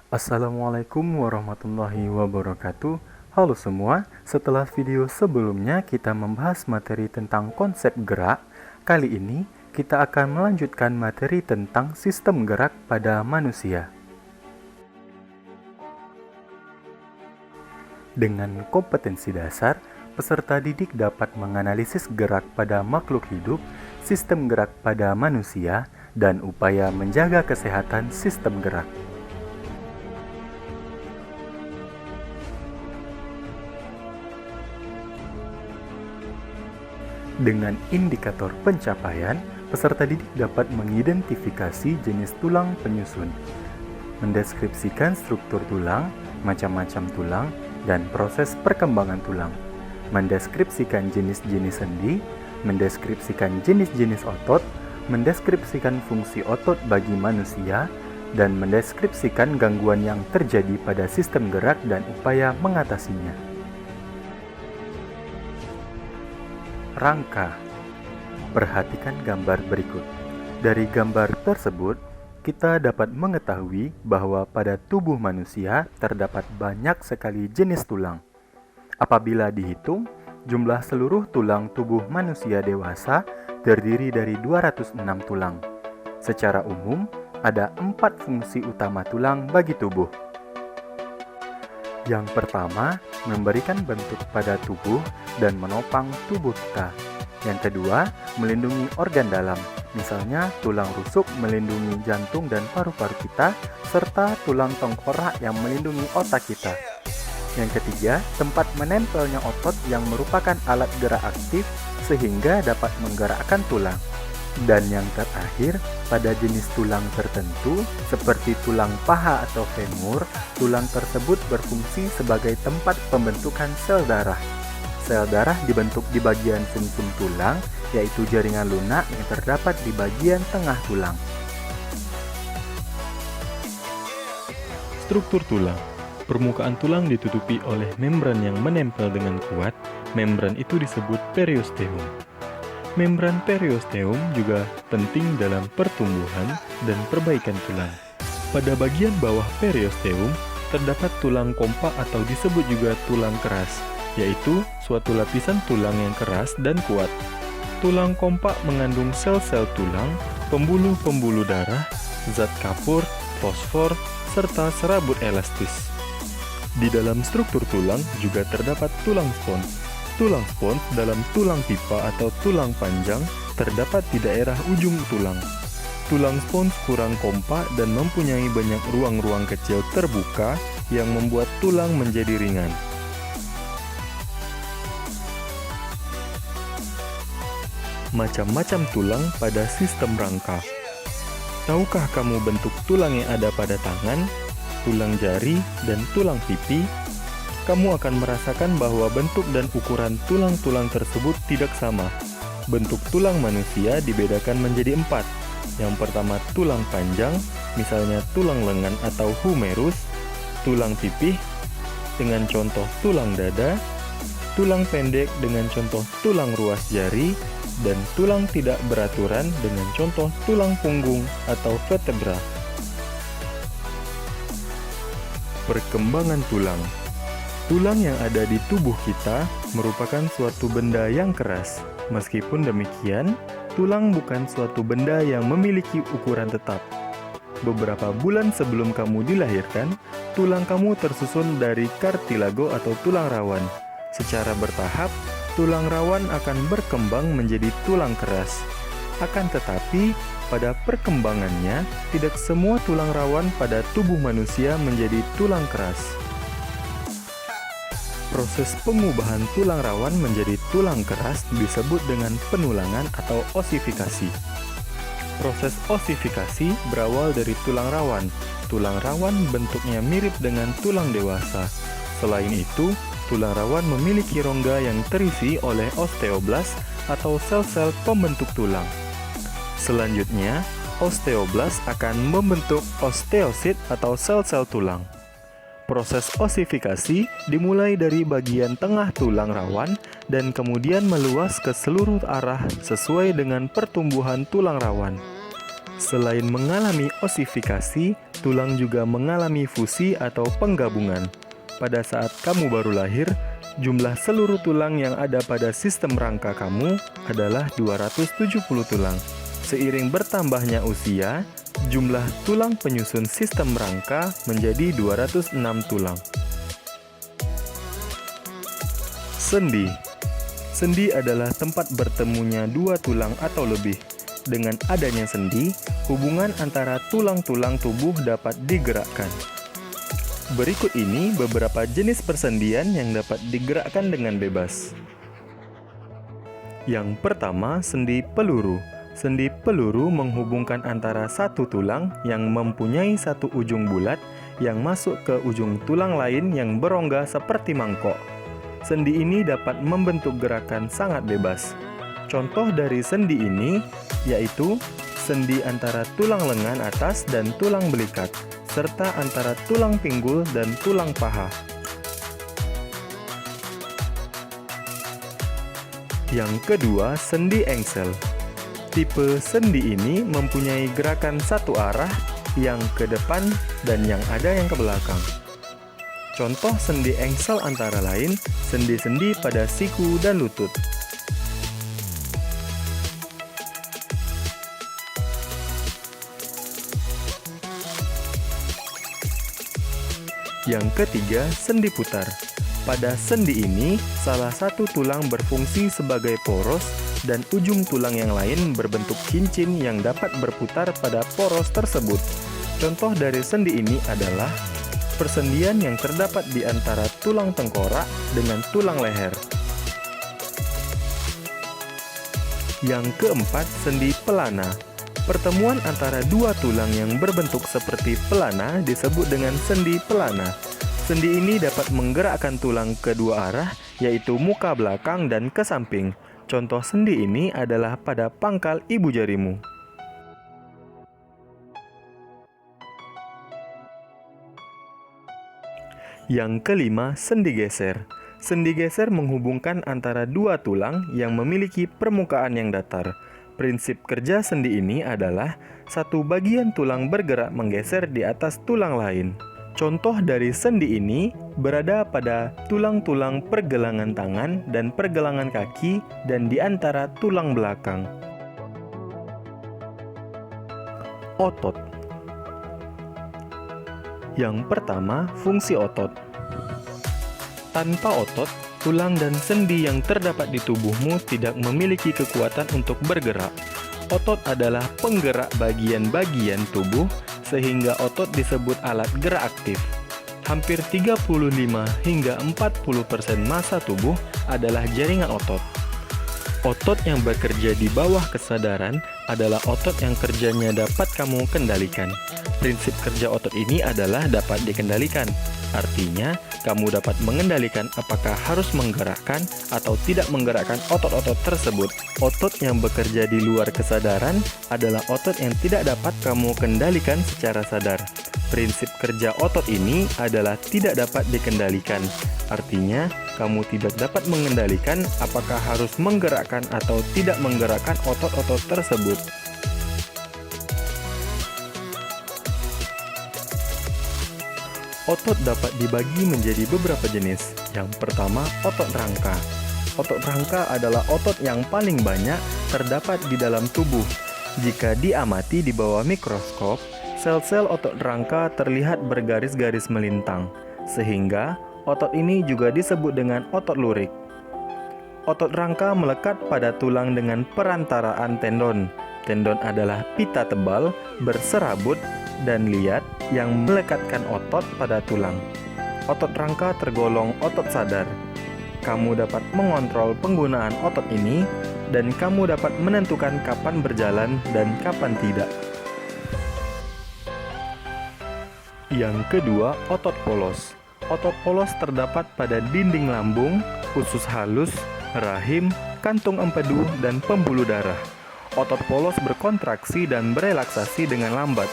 Assalamualaikum warahmatullahi wabarakatuh. Halo semua, setelah video sebelumnya kita membahas materi tentang konsep gerak, kali ini kita akan melanjutkan materi tentang sistem gerak pada manusia. Dengan kompetensi dasar, peserta didik dapat menganalisis gerak pada makhluk hidup, sistem gerak pada manusia, dan upaya menjaga kesehatan sistem gerak. Dengan indikator pencapaian, peserta didik dapat mengidentifikasi jenis tulang penyusun, mendeskripsikan struktur tulang, macam-macam tulang, dan proses perkembangan tulang, mendeskripsikan jenis-jenis sendi, mendeskripsikan jenis-jenis otot, mendeskripsikan fungsi otot bagi manusia, dan mendeskripsikan gangguan yang terjadi pada sistem gerak dan upaya mengatasinya. Rangka. Perhatikan gambar berikut. Dari gambar tersebut, kita dapat mengetahui bahwa pada tubuh manusia terdapat banyak sekali jenis tulang. Apabila dihitung, jumlah seluruh tulang tubuh manusia dewasa terdiri dari 206 tulang. Secara umum, ada 4 fungsi utama tulang bagi tubuh. Yang pertama, memberikan bentuk pada tubuh dan menopang tubuh kita. Yang kedua, melindungi organ dalam, misalnya tulang rusuk melindungi jantung dan paru-paru kita, serta tulang tengkorak yang melindungi otak kita. Yang ketiga, tempat menempelnya otot yang merupakan alat gerak aktif sehingga dapat menggerakkan tulang. Dan yang terakhir, pada jenis tulang tertentu, seperti tulang paha atau femur, tulang tersebut berfungsi sebagai tempat pembentukan sel darah. Sel darah dibentuk di bagian sumsum tulang, yaitu jaringan lunak yang terdapat di bagian tengah tulang. Struktur tulang. Permukaan tulang ditutupi oleh membran yang menempel dengan kuat. Membran itu disebut periosteum. Membran periosteum juga penting dalam pertumbuhan dan perbaikan tulang. Pada bagian bawah periosteum terdapat tulang kompak atau disebut juga tulang keras, yaitu suatu lapisan tulang yang keras dan kuat. Tulang kompak mengandung sel-sel tulang, pembuluh-pembuluh darah, zat kapur, fosfor, serta serabut elastis. Di dalam struktur tulang juga terdapat tulang spons. Tulang spons dalam tulang pipa atau tulang panjang terdapat di daerah ujung tulang. Tulang spons kurang kompak dan mempunyai banyak ruang-ruang kecil terbuka yang membuat tulang menjadi ringan. Macam-macam tulang pada sistem rangka. Tahukah kamu bentuk tulang yang ada pada tangan, tulang jari, dan tulang pipi? Kamu akan merasakan bahwa bentuk dan ukuran tulang-tulang tersebut tidak sama. Bentuk tulang manusia dibedakan menjadi 4. Yang pertama tulang panjang, misalnya tulang lengan atau humerus, tulang pipih dengan contoh tulang dada, tulang pendek dengan contoh tulang ruas jari, dan tulang tidak beraturan dengan contoh tulang punggung atau vertebra. Perkembangan tulang. Tulang yang ada di tubuh kita merupakan suatu benda yang keras. Meskipun demikian, tulang bukan suatu benda yang memiliki ukuran tetap. Beberapa bulan sebelum kamu dilahirkan, tulang kamu tersusun dari kartilago atau tulang rawan. Secara bertahap, tulang rawan akan berkembang menjadi tulang keras. Akan tetapi, pada perkembangannya, tidak semua tulang rawan pada tubuh manusia menjadi tulang keras. Proses pengubahan tulang rawan menjadi tulang keras disebut dengan penulangan atau osifikasi. Proses osifikasi berawal dari tulang rawan. Tulang rawan bentuknya mirip dengan tulang dewasa. Selain itu, tulang rawan memiliki rongga yang terisi oleh osteoblas atau sel-sel pembentuk tulang. Selanjutnya, osteoblas akan membentuk osteosit atau sel-sel tulang. Proses osifikasi dimulai dari bagian tengah tulang rawan dan kemudian meluas ke seluruh arah sesuai dengan pertumbuhan tulang rawan. Selain mengalami osifikasi, tulang juga mengalami fusi atau penggabungan. Pada saat kamu baru lahir, jumlah seluruh tulang yang ada pada sistem rangka kamu adalah 270 tulang. Seiring bertambahnya usia, jumlah tulang penyusun sistem rangka menjadi 206 tulang. Sendi. Sendi adalah tempat bertemunya dua tulang atau lebih. Dengan adanya sendi, hubungan antara tulang-tulang tubuh dapat digerakkan. Berikut ini beberapa jenis persendian yang dapat digerakkan dengan bebas. Yang pertama, sendi peluru. Sendi peluru menghubungkan antara satu tulang yang mempunyai satu ujung bulat yang masuk ke ujung tulang lain yang berongga seperti mangkok. Sendi ini dapat membentuk gerakan sangat bebas. Contoh dari sendi ini yaitu sendi antara tulang lengan atas dan tulang belikat, serta antara tulang pinggul dan tulang paha. Yang kedua, sendi engsel. Tipe sendi ini mempunyai gerakan satu arah yang ke depan dan yang ada yang ke belakang. Contoh sendi engsel antara lain sendi-sendi pada siku dan lutut. Yang ketiga, sendi putar. Pada sendi ini, salah satu tulang berfungsi sebagai poros dan ujung tulang yang lain berbentuk cincin yang dapat berputar pada poros tersebut. Contoh dari sendi ini adalah persendian yang terdapat di antara tulang tengkorak dengan tulang leher. Yang keempat, sendi pelana. Pertemuan antara dua tulang yang berbentuk seperti pelana disebut dengan sendi pelana. Sendi ini dapat menggerakkan tulang kedua arah, yaitu muka belakang dan ke samping. Contoh sendi ini adalah pada pangkal ibu jarimu. Yang kelima, sendi geser. Sendi geser menghubungkan antara dua tulang yang memiliki permukaan yang datar. Prinsip kerja sendi ini adalah satu bagian tulang bergerak menggeser di atas tulang lain. Contoh dari sendi ini berada pada tulang-tulang pergelangan tangan dan pergelangan kaki dan di antara tulang belakang. Otot. Yang pertama, fungsi otot. Tanpa otot, tulang dan sendi yang terdapat di tubuhmu tidak memiliki kekuatan untuk bergerak. Otot adalah penggerak bagian-bagian tubuh, sehingga otot disebut alat gerak aktif. Hampir 35 hingga 40% massa tubuh adalah jaringan otot. Otot yang bekerja di bawah kesadaran adalah otot yang kerjanya dapat kamu kendalikan. Prinsip kerja otot ini adalah dapat dikendalikan. Artinya, kamu dapat mengendalikan apakah harus menggerakkan atau tidak menggerakkan otot-otot tersebut. Otot yang bekerja di luar kesadaran adalah otot yang tidak dapat kamu kendalikan secara sadar. Prinsip kerja otot ini adalah tidak dapat dikendalikan. Artinya, kamu tidak dapat mengendalikan apakah harus menggerakkan atau tidak menggerakkan otot-otot tersebut. Otot dapat dibagi menjadi beberapa jenis. Yang pertama, otot rangka. Otot rangka adalah otot yang paling banyak terdapat di dalam tubuh. Jika diamati di bawah mikroskop, sel-sel otot rangka terlihat bergaris-garis melintang, sehingga otot ini juga disebut dengan otot lurik. Otot rangka melekat pada tulang dengan perantaraan tendon. Tendon adalah pita tebal, berserabut, dan liat yang melekatkan otot pada tulang. Otot rangka tergolong otot sadar. Kamu dapat mengontrol penggunaan otot ini, dan kamu dapat menentukan kapan berjalan dan kapan tidak. Yang kedua, otot polos. Otot polos terdapat pada dinding lambung, usus halus, rahim, kantung empedu, dan pembuluh darah. Otot polos berkontraksi dan berelaksasi dengan lambat.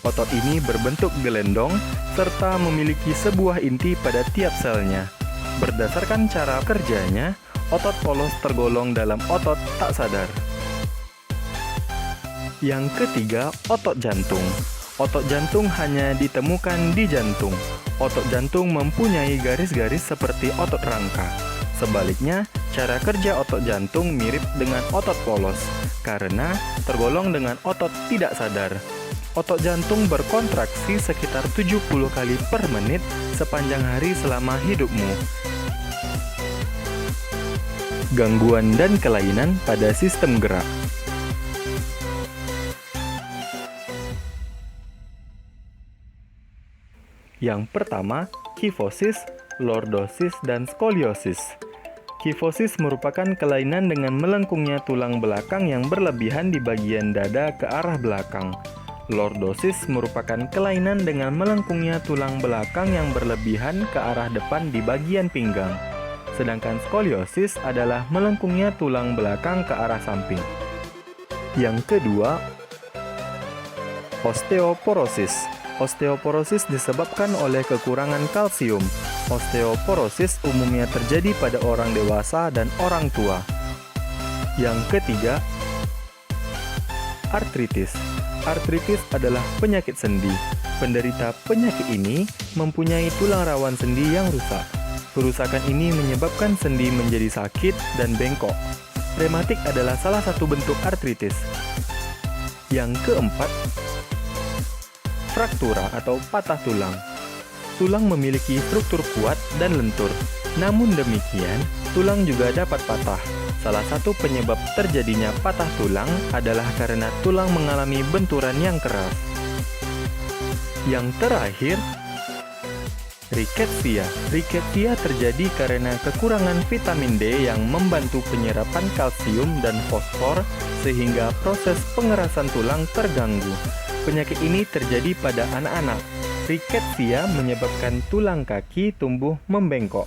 Otot ini berbentuk gelendong serta memiliki sebuah inti pada tiap selnya. Berdasarkan cara kerjanya, otot polos tergolong dalam otot tak sadar. Yang ketiga, otot jantung. Otot jantung hanya ditemukan di jantung. Otot jantung mempunyai garis-garis seperti otot rangka. Sebaliknya, cara kerja otot jantung mirip dengan otot polos karena tergolong dengan otot tidak sadar. Otot jantung berkontraksi sekitar 70 kali per menit sepanjang hari selama hidupmu. Gangguan dan kelainan pada sistem gerak. Yang pertama, kifosis, lordosis, dan skoliosis. Kifosis merupakan kelainan dengan melengkungnya tulang belakang yang berlebihan di bagian dada ke arah belakang. Lordosis merupakan kelainan dengan melengkungnya tulang belakang yang berlebihan ke arah depan di bagian pinggang. Sedangkan skoliosis adalah melengkungnya tulang belakang ke arah samping. Yang kedua, osteoporosis. Osteoporosis disebabkan oleh kekurangan kalsium. Osteoporosis umumnya terjadi pada orang dewasa dan orang tua. Yang ketiga, artritis. Artritis adalah penyakit sendi. Penderita penyakit ini mempunyai tulang rawan sendi yang rusak. Kerusakan ini menyebabkan sendi menjadi sakit dan bengkok. Rematik adalah salah satu bentuk artritis. Yang keempat, fraktura atau patah tulang. Tulang memiliki struktur kuat dan lentur. Namun demikian, tulang juga dapat patah. Salah satu penyebab terjadinya patah tulang adalah karena tulang mengalami benturan yang keras. Yang terakhir, riketsia. Riketsia terjadi karena kekurangan vitamin D yang membantu penyerapan kalsium dan fosfor sehingga proses pengerasan tulang terganggu. Penyakit ini terjadi pada anak-anak. Riketsia menyebabkan tulang kaki tumbuh membengkok.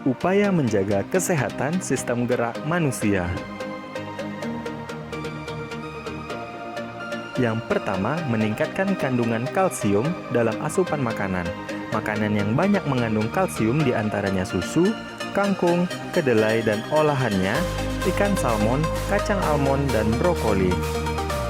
Upaya menjaga kesehatan sistem gerak manusia. Yang pertama, meningkatkan kandungan kalsium dalam asupan makanan. Makanan yang banyak mengandung kalsium diantaranya susu, kangkung, kedelai dan olahannya, ikan salmon, kacang almond, dan brokoli.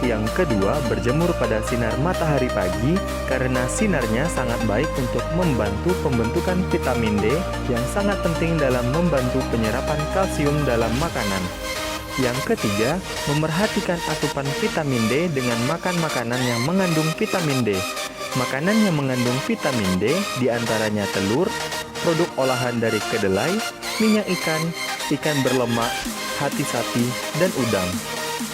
Yang kedua, berjemur pada sinar matahari pagi karena sinarnya sangat baik untuk membantu pembentukan vitamin D yang sangat penting dalam membantu penyerapan kalsium dalam makanan. Yang ketiga, memerhatikan asupan vitamin D dengan makan makanan yang mengandung vitamin D. Makanan yang mengandung vitamin D diantaranya telur, produk olahan dari kedelai, minyak ikan, ikan berlemak, hati sapi, dan udang.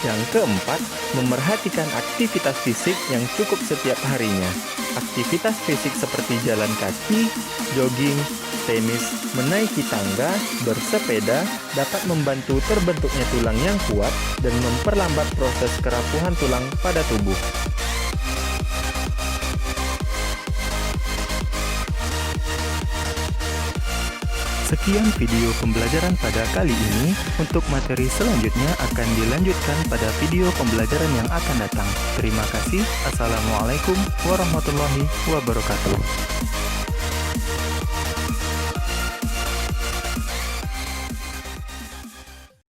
Yang keempat, memerhatikan aktivitas fisik yang cukup setiap harinya. Aktivitas fisik seperti jalan kaki, jogging, tenis, menaiki tangga, bersepeda dapat membantu terbentuknya tulang yang kuat dan memperlambat proses kerapuhan tulang pada tubuh. Sekian video pembelajaran pada kali ini. Untuk materi selanjutnya akan dilanjutkan pada video pembelajaran yang akan datang. Terima kasih. Assalamualaikum warahmatullahi wabarakatuh.